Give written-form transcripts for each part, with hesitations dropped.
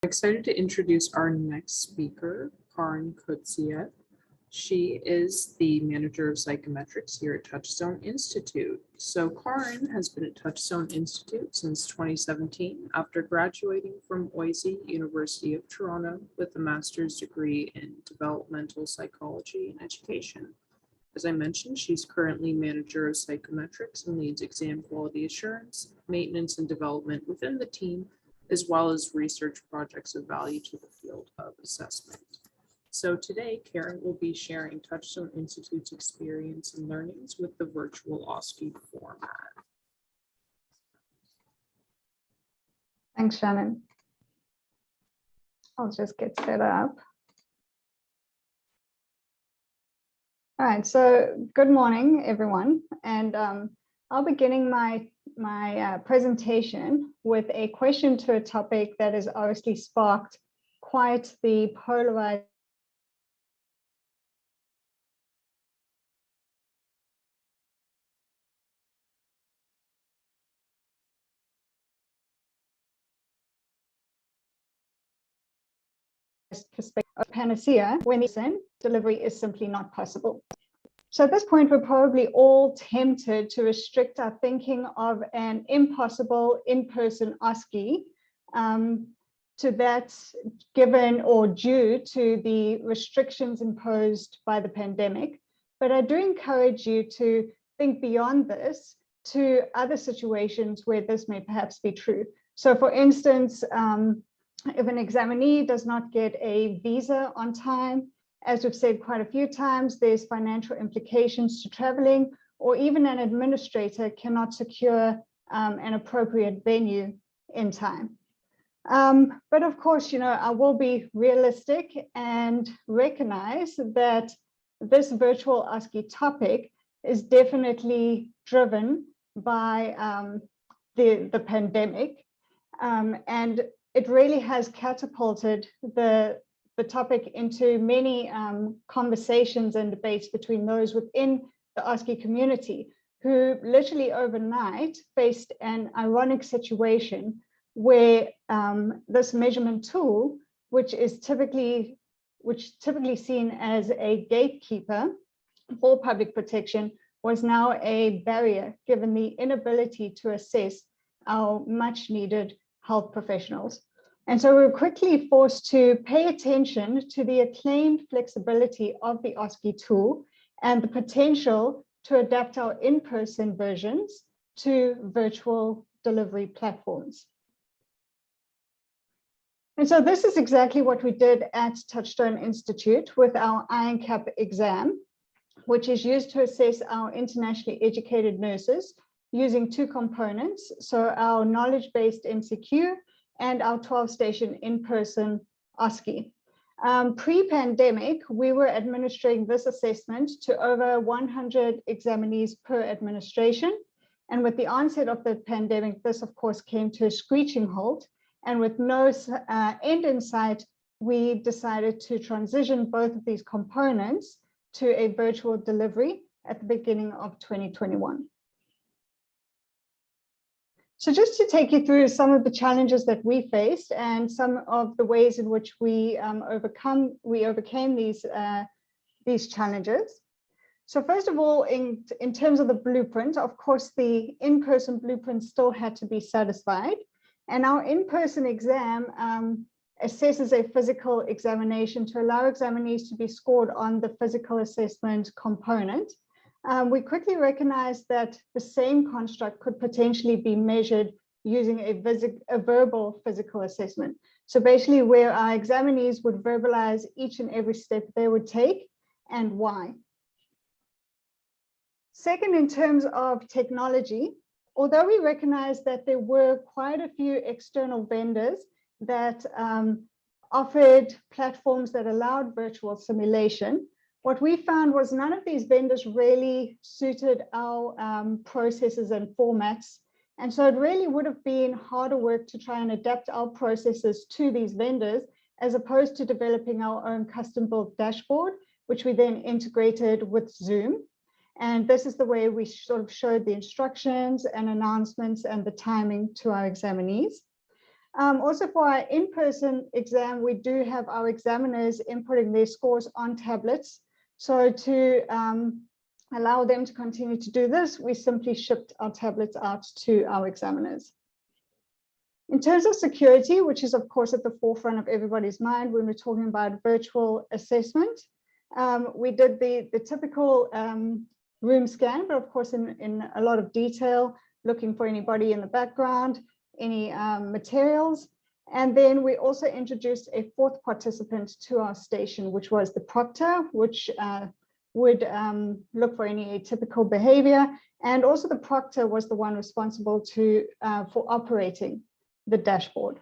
Excited to introduce our next speaker, Coetzee. She is the manager of psychometrics here at Touchstone Institute. So Karin has been at Touchstone Institute since 2017 after graduating from OSCE, University of Toronto, with a master's degree in developmental psychology and education. As I mentioned, she's currently manager of psychometrics and leads exam quality assurance, maintenance, and development within the team, as well as research projects of value to the field of assessment. So today, Karen will be sharing Touchstone Institute's experience and learnings with the virtual OSCE format. Thanks, Shannon. I'll just get set up. All right, so good morning, everyone. And I'll be beginning my presentation with a question to a topic that has obviously sparked quite the polarized perspective of Panacea when delivery is simply not possible. So at this point, we're probably all tempted to restrict our thinking of an impossible in-person OSCE to that given or due to the restrictions imposed by the pandemic. But I do encourage you to think beyond this to other situations where this may perhaps be true. So for instance, if an examinee does not get a visa on time, as we've said quite a few times, there's financial implications to traveling, or even an administrator cannot secure an appropriate venue in time. But of course, I will be realistic and recognize that this virtual OSCE topic is definitely driven by the pandemic, and it really has catapulted the topic into many conversations and debates between those within the OSCE community who literally overnight faced an ironic situation where this measurement tool, which is typically seen as a gatekeeper for public protection, was now a barrier given the inability to assess our much needed health professionals. And so we were quickly forced to pay attention to the acclaimed flexibility of the OSCE tool and the potential to adapt our in-person versions to virtual delivery platforms. And so this is exactly what we did at Touchstone Institute with our IronCAP exam, which is used to assess our internationally educated nurses using two components. So our knowledge-based MCQ and our 12-station in-person OSCE. Pre-pandemic, we were administering this assessment to over 100 examinees per administration. And with the onset of the pandemic, this of course came to a screeching halt. And with no end in sight, we decided to transition both of these components to a virtual delivery at the beginning of 2021. So just to take you through some of the challenges that we faced and some of the ways in which we overcame these challenges. So first of all, in terms of the blueprint, of course, the in-person blueprint still had to be satisfied. And our in-person exam assesses a physical examination to allow examinees to be scored on the physical assessment component. We quickly recognized that the same construct could potentially be measured using a verbal physical assessment. So basically where our examinees would verbalize each and every step they would take and why. Second, in terms of technology, although we recognize that there were quite a few external vendors that offered platforms that allowed virtual simulation, what we found was none of these vendors really suited our processes and formats. And so it really would have been harder work to try and adapt our processes to these vendors, as opposed to developing our own custom-built dashboard, which we then integrated with Zoom. And this is the way we sort of showed the instructions and announcements and the timing to our examinees. Also for our in-person exam, we do have our examiners inputting their scores on tablets. So to allow them to continue to do this, we simply shipped our tablets out to our examiners. In terms of security, which is of course at the forefront of everybody's mind when we're talking about virtual assessment, we did the typical room scan, but of course in a lot of detail, looking for anybody in the background, any materials. And then we also introduced a fourth participant to our station, which was the proctor, which would look for any atypical behavior. And also the proctor was the one responsible for operating the dashboard.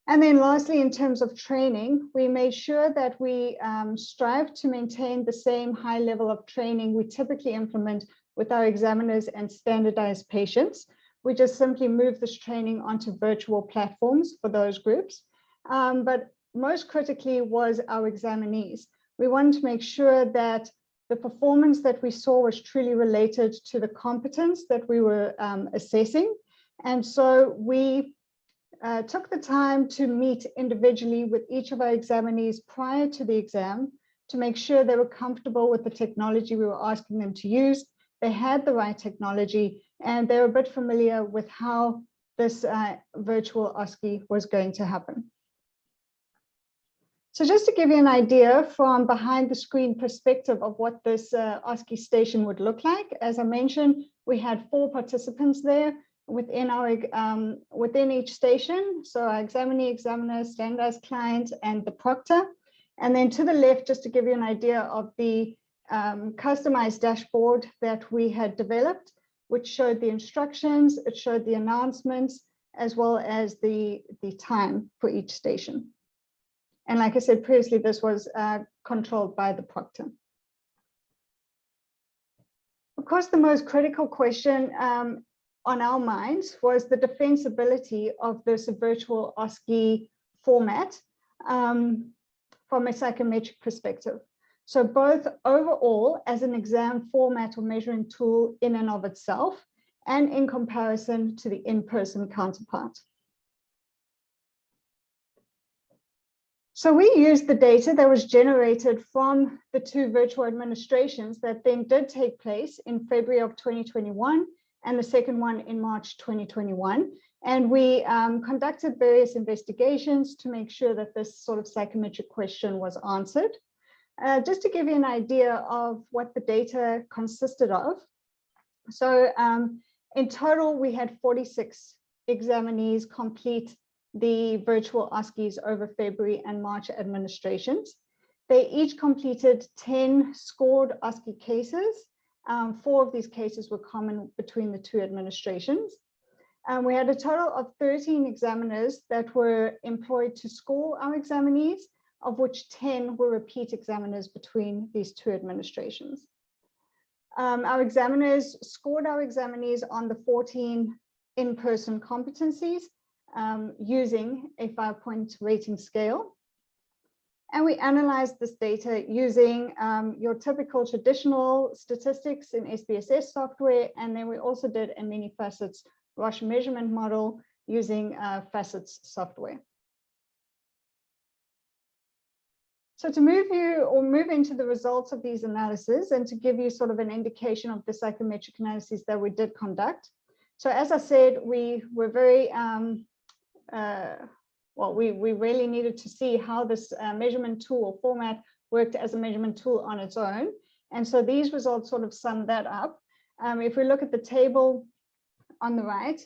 And then lastly, in terms of training, we made sure that we strive to maintain the same high level of training we typically implement with our examiners and standardized patients. We just simply moved this training onto virtual platforms for those groups. But most critically was our examinees. We wanted to make sure that the performance that we saw was truly related to the competence that we were assessing. And so we took the time to meet individually with each of our examinees prior to the exam to make sure they were comfortable with the technology we were asking them to use. They had the right technology and they were a bit familiar with how this virtual OSCE was going to happen. So just to give you an idea from behind the screen perspective of what this OSCE station would look like, as I mentioned, we had 4 participants there within within each station. So our examinee, examiner, standardized client, and the proctor. And then to the left, just to give you an idea of the customized dashboard that we had developed, which showed the instructions, it showed the announcements, as well as the time for each station. And like I said previously, this was controlled by the proctor. Of course, the most critical question on our minds was the defensibility of this virtual OSCE format from a psychometric perspective. So both overall as an exam format or measuring tool in and of itself, and in comparison to the in-person counterpart. So we used the data that was generated from the 2 virtual administrations that then did take place in February of 2021 and the second one in March 2021. And we conducted various investigations to make sure that this sort of psychometric question was answered. Just to give you an idea of what the data consisted of. So in total, we had 46 examinees complete the virtual OSCEs over February and March administrations. They each completed 10 scored OSCE cases. 4 of these cases were common between the 2 administrations. We had a total of 13 examiners that were employed to score our examinees, of which 10 were repeat examiners between these 2 administrations. Our examiners scored our examinees on the 14 in-person competencies using a 5-point rating scale. And we analyzed this data using your typical traditional statistics in SPSS software. And then we also did a many facets Roche measurement model using facets software. So to move into the results of these analyses and to give you sort of an indication of the psychometric analyses that we did conduct. So as I said, we were very, we really needed to see how this measurement tool or format worked as a measurement tool on its own. And so these results sort of sum that up. If we look at the table on the right,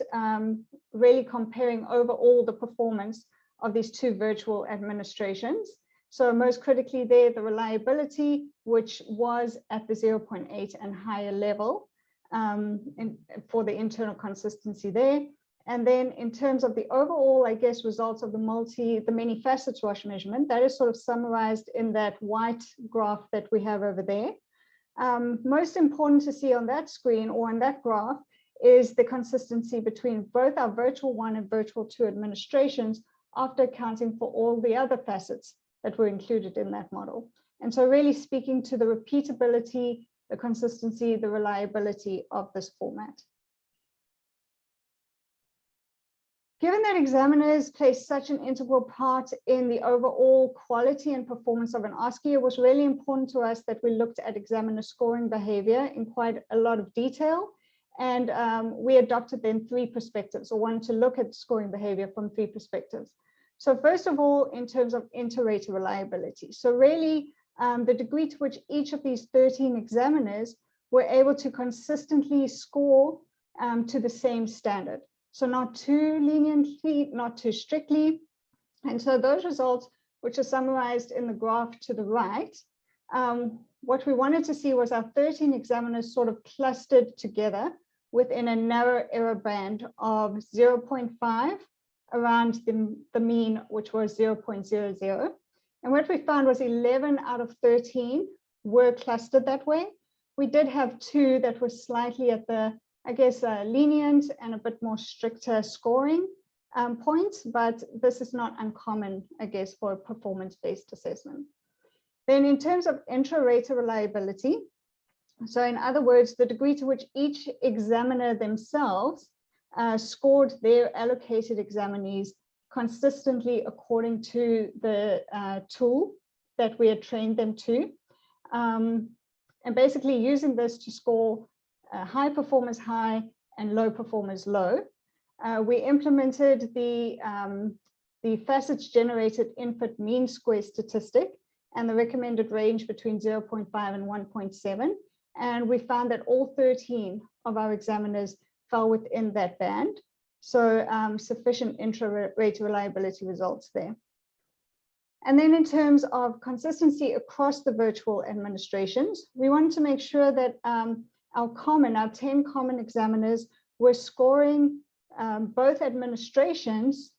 really comparing overall the performance of these 2 virtual administrations. So most critically there, the reliability, which was at the 0.8 and higher level for the internal consistency there. And then in terms of the overall, I guess, results of the many facets Roche measurement, that is sort of summarized in that white graph that we have over there. Most important to see on that screen or on that graph is the consistency between both our virtual 1 and virtual 2 administrations after accounting for all the other facets that were included in that model. And so really speaking to the repeatability, the consistency, the reliability of this format. Given that examiners play such an integral part in the overall quality and performance of an OSCE, it was really important to us that we looked at examiner scoring behavior in quite a lot of detail. And we adopted then 3 perspectives, or wanted to look at scoring behavior from 3 perspectives. So first of all, in terms of inter-rater reliability. So really, the degree to which each of these 13 examiners were able to consistently score to the same standard. So not too leniently, not too strictly. And so those results, which are summarized in the graph to the right, what we wanted to see was our 13 examiners sort of clustered together within a narrow error band of 0.5 around the mean, which was 0.00. And what we found was 11 out of 13 were clustered that way. We did have 2 that were slightly at the, I guess, lenient and a bit more stricter scoring points, but this is not uncommon, I guess, for a performance-based assessment. Then in terms of intra-rater reliability, so in other words, the degree to which each examiner themselves scored their allocated examinees consistently according to the tool that we had trained them to. And basically using this to score high performers high and low performers low. We implemented the facets generated input mean square statistic and the recommended range between 0.5 and 1.7. And we found that all 13 of our examiners fell within that band. So sufficient intra-rater reliability results there. And then in terms of consistency across the virtual administrations, we wanted to make sure that our 10 common examiners were scoring both administrations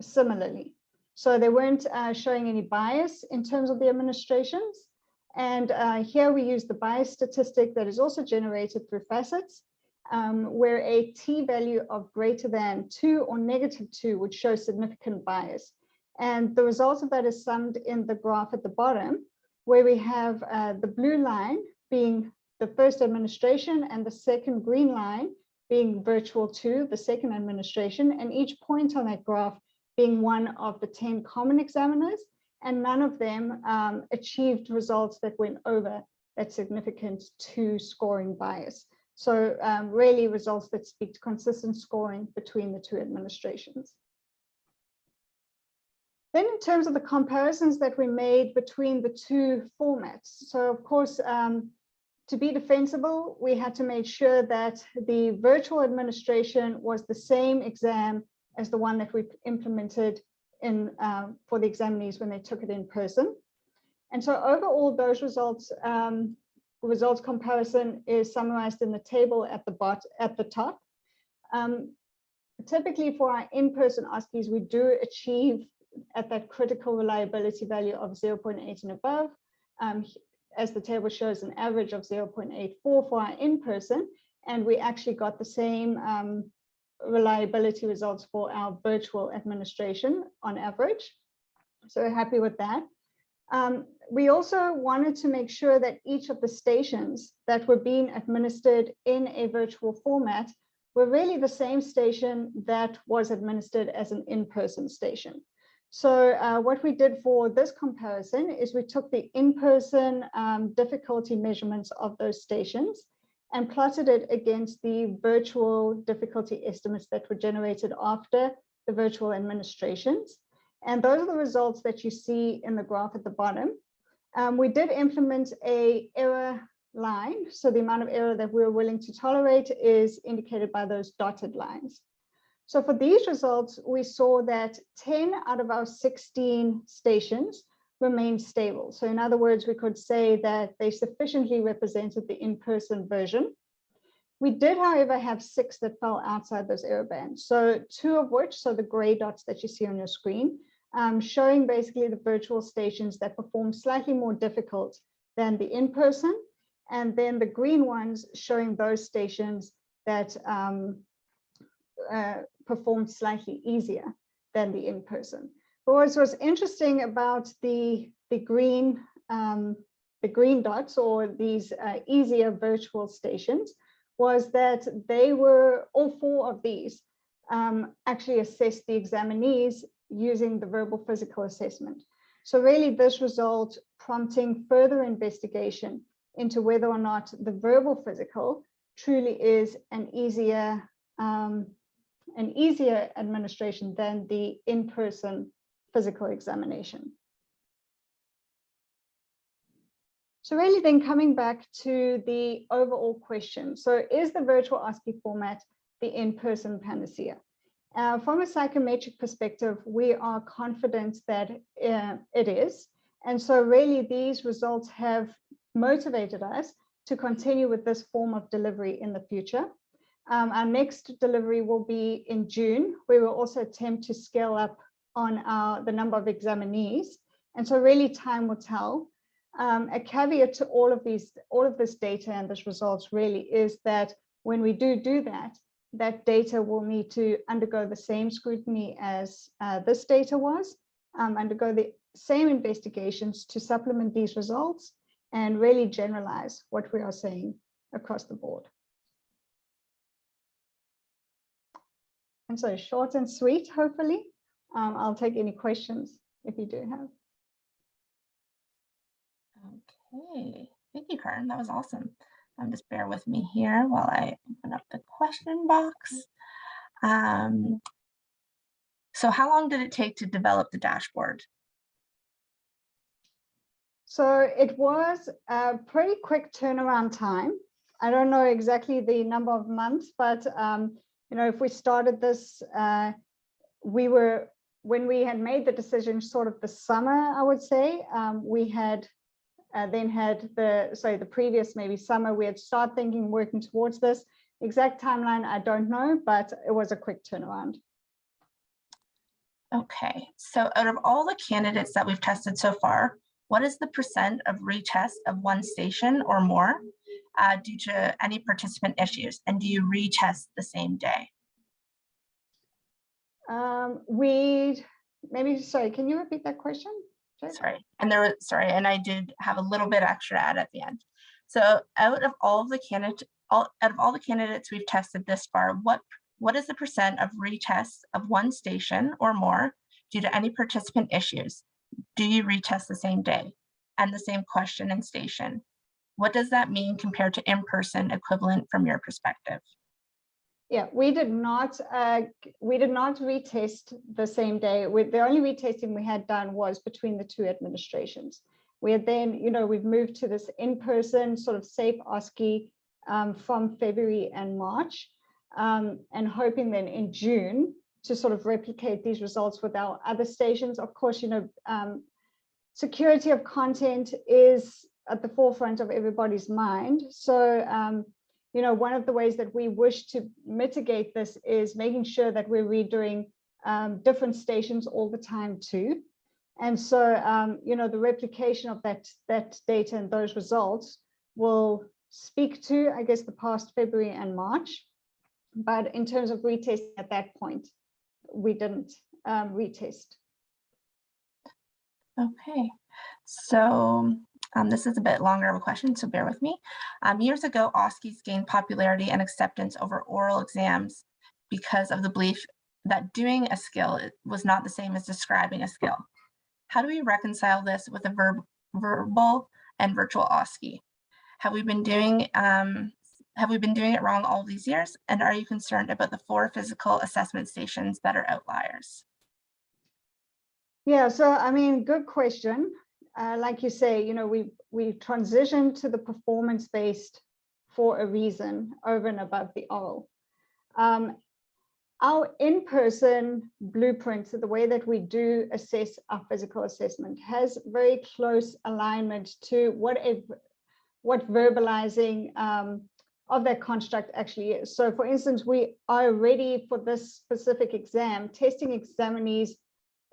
similarly. So they weren't showing any bias in terms of the administrations. And here we use the bias statistic that is also generated through facets, where a t-value of greater than 2 or -2 would show significant bias. And the result of that is summed in the graph at the bottom, where we have the blue line being the first administration and the second green line being virtual 2, the second administration, and each point on that graph being one of the 10 common examiners, and none of them achieved results that went over that significant 2 scoring bias. So really results that speak to consistent scoring between the 2 administrations. Then in terms of the comparisons that we made between the 2 formats. So of course, to be defensible, we had to make sure that the virtual administration was the same exam as the one that we implemented in for the examinees when they took it in person. And so overall, those results comparison is summarized in the table at the top. Typically for our in-person OSCEs, we do achieve at that critical reliability value of 0.8 and above. As the table shows, an average of 0.84 for our in-person, and we actually got the same reliability results for our virtual administration on average. So we're happy with that. We also wanted to make sure that each of the stations that were being administered in a virtual format were really the same station that was administered as an in-person station. So what we did for this comparison is we took the in-person difficulty measurements of those stations and plotted it against the virtual difficulty estimates that were generated after the virtual administrations. And those are the results that you see in the graph at the bottom. We did implement an error line. So the amount of error that we're willing to tolerate is indicated by those dotted lines. So for these results, we saw that 10 out of our 16 stations remained stable. So in other words, we could say that they sufficiently represented the in-person version. We did, however, have 6 that fell outside those error bands. So 2 of which, so the gray dots that you see on your screen, showing basically the virtual stations that perform slightly more difficult than the in-person, and then the green ones showing those stations that performed slightly easier than the in-person. But what was interesting about the green dots, or these easier virtual stations, was that they were, all 4 of these actually assess the examinees using the verbal physical assessment. So really this result prompting further investigation into whether or not the verbal physical truly is an easier administration than the in-person physical examination. So really then coming back to the overall question. So is the virtual OSCE format the in-person panacea? From a psychometric perspective, we are confident that it is. And so really these results have motivated us to continue with this form of delivery in the future. Our next delivery will be in June. We will also attempt to scale up on the number of examinees. And so really time will tell. A caveat to all of this data and this results really is that when we do that, that data will need to undergo the same scrutiny as this data was, undergo the same investigations to supplement these results and really generalize what we are saying across the board. And so short and sweet, hopefully. I'll take any questions if you do have. Okay, thank you, Karin. That was awesome. Just bear with me here while I open up the question box. So how long did it take to develop the dashboard? So it was a pretty quick turnaround time. I don't know exactly the number of months, but you know, if we started this, when we had made the decision sort of the summer, I would say, we had then had the previous maybe summer, we had started thinking, working towards this. Exact timeline, I don't know, but it was a quick turnaround. Okay, so out of all the candidates that we've tested so far, what is the % of retest of one station or more due to any participant issues? And do you retest the same day? Sorry, can you repeat that question? Sorry, and I did have a little bit extra at the end. So out of all the candidates we've tested this far, what is the % of retests of one station or more due to any participant issues? Do you retest the same day? And the same question and station. What does that mean compared to in-person equivalent from your perspective? Yeah, we did not retest the same day. The only retesting we had done was between the two administrations. We had then, you know, we've moved to this in-person sort of safe OSCE from February and March, and hoping then in June to sort of replicate these results with our other stations. Of course, you know, security of content is at the forefront of everybody's mind. So, you know, one of the ways that we wish to mitigate this is making sure that we're redoing different stations all the time too. And so, you know, the replication of that data and those results will speak to, I guess, the past February and March. But in terms of retesting at that point, we didn't retest. Okay, so this is a bit longer of a question, so bear with me. Years ago, OSCEs gained popularity and acceptance over oral exams because of the belief that doing a skill was not the same as describing a skill. How do we reconcile this with a verbal and virtual OSCE? Have we been doing it wrong all these years? And are you concerned about the 4 physical assessment stations that are outliers? Yeah, so I mean, good question. Like you say, you know, we transitioned to the performance-based for a reason over and above the oral. Our in-person blueprint, the way that we do assess our physical assessment, has very close alignment to what verbalizing of that construct actually is. So for instance, we are ready for this specific exam, testing examinees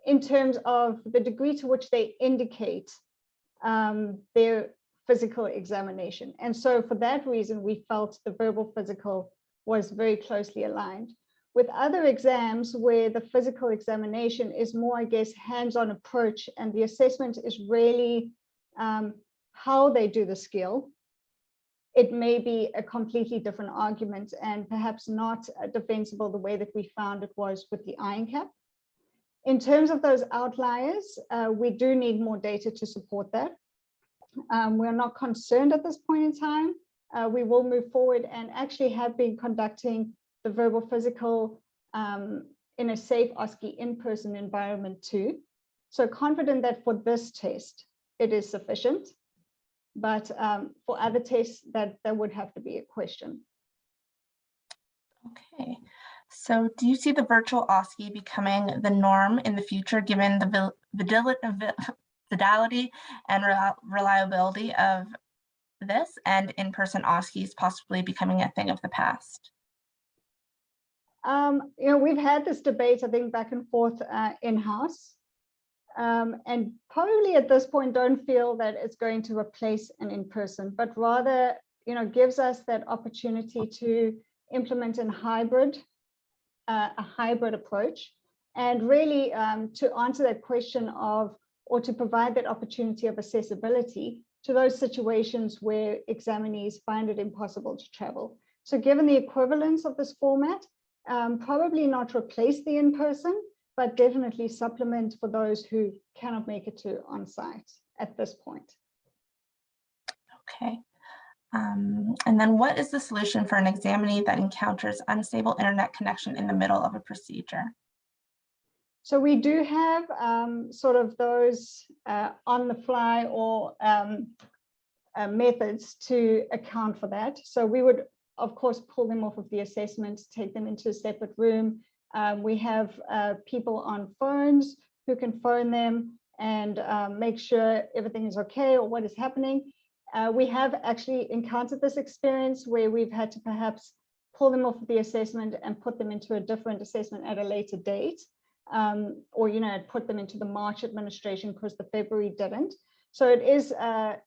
in terms of the degree to which they indicate their physical examination. And so for that reason, we felt the verbal physical was very closely aligned. With other exams where the physical examination is more, I guess, hands-on approach, and the assessment is really how they do the skill, it may be a completely different argument and perhaps not defensible the way that we found it was with the iron cap. In terms of those outliers, we do need more data to support that. We're not concerned at this point in time. We will move forward and actually have been conducting the verbal physical in a safe OSCE in-person environment too. So confident that for this test, it is sufficient, but for other tests that would have to be a question. Okay, so do you see the virtual OSCE becoming the norm in the future, given the fidelity and reliability of this, and in-person OSCEs possibly becoming a thing of the past? We've had this debate, I think, back and forth in-house, and probably at this point don't feel that it's going to replace an in-person, but rather, gives us that opportunity to implement a hybrid approach, and really to answer that question of, or to provide that opportunity of accessibility to those situations where examinees find it impossible to travel. So given the equivalence of this format, probably not replace the in-person, but definitely supplement for those who cannot make it to on-site at this point. Okay. And then what is the solution for an examinee that encounters unstable internet connection in the middle of a procedure? So we do have sort of those on the fly or methods to account for that. So we would, of course, pull them off of the assessment, take them into a separate room. We have people on phones who can phone them and make sure everything is okay or what is happening. We have actually encountered this experience where we've had to perhaps pull them off of the assessment and put them into a different assessment at a later date, or put them into the March administration because the February didn't. So it is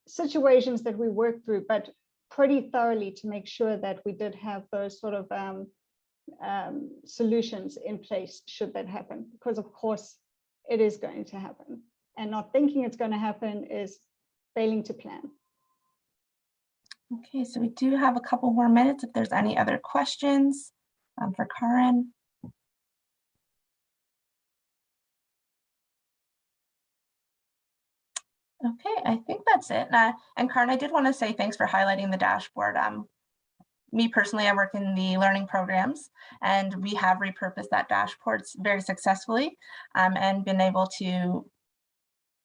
situations that we work through, but pretty thoroughly to make sure that we did have those sort of solutions in place should that happen, because of course it is going to happen, and not thinking it's going to happen is failing to plan. Okay, so we do have a couple more minutes if there's any other questions for Karin. Okay, I think that's it. And Karin, I did want to say thanks for highlighting the dashboard. Me personally, I work in the learning programs, and we have repurposed that dashboard very successfully and been able to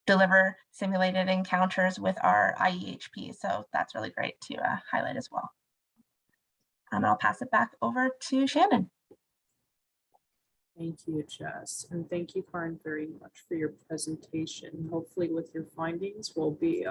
deliver simulated encounters with our IEHP. So that's really great to highlight as well. And I'll pass it back over to Shannon. Thank you, Jess. And thank you, Karin, very much for your presentation. Hopefully with your findings, we'll be